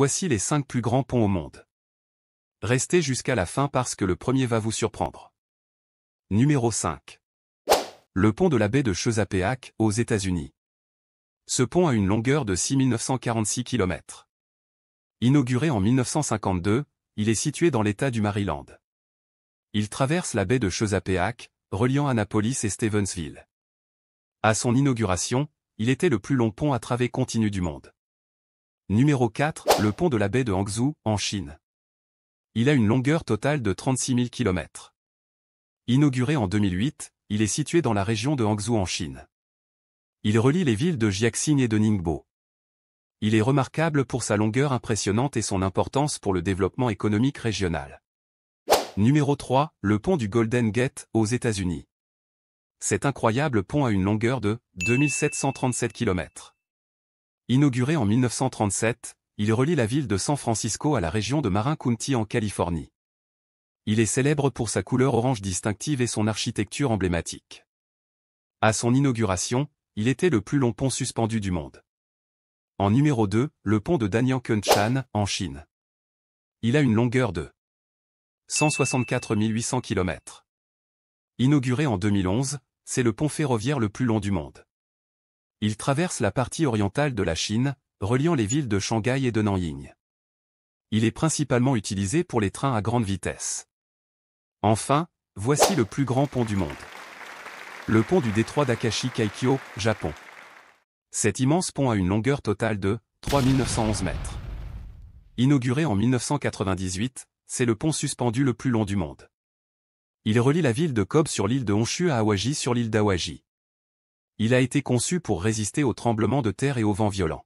Voici les 5 plus grands ponts au monde. Restez jusqu'à la fin parce que le premier va vous surprendre. Numéro 5. Le pont de la baie de Chesapeake, aux États-Unis. Ce pont a une longueur de 6946 km. Inauguré en 1952, il est situé dans l'État du Maryland. Il traverse la baie de Chesapeake, reliant Annapolis et Stevensville. À son inauguration, il était le plus long pont à travée continu du monde. Numéro 4, le pont de la baie de Hangzhou, en Chine. Il a une longueur totale de 36 000 km. Inauguré en 2008, il est situé dans la région de Hangzhou en Chine. Il relie les villes de Jiaxing et de Ningbo. Il est remarquable pour sa longueur impressionnante et son importance pour le développement économique régional. Numéro 3, le pont du Golden Gate, aux États-Unis. Cet incroyable pont a une longueur de 2737 km. Inauguré en 1937, il relie la ville de San Francisco à la région de Marin County en Californie. Il est célèbre pour sa couleur orange distinctive et son architecture emblématique. À son inauguration, il était le plus long pont suspendu du monde. En numéro 2, le pont de Danyang-Kunshan, en Chine. Il a une longueur de 164 800 km. Inauguré en 2011, c'est le pont ferroviaire le plus long du monde. Il traverse la partie orientale de la Chine, reliant les villes de Shanghai et de Nanjing. Il est principalement utilisé pour les trains à grande vitesse. Enfin, voici le plus grand pont du monde. Le pont du détroit d'Akashi Kaikyo, Japon. Cet immense pont a une longueur totale de 3911 mètres. Inauguré en 1998, c'est le pont suspendu le plus long du monde. Il relie la ville de Kobe sur l'île de Honshu à Awaji sur l'île d'Awaji. Il a été conçu pour résister aux tremblements de terre et aux vents violents.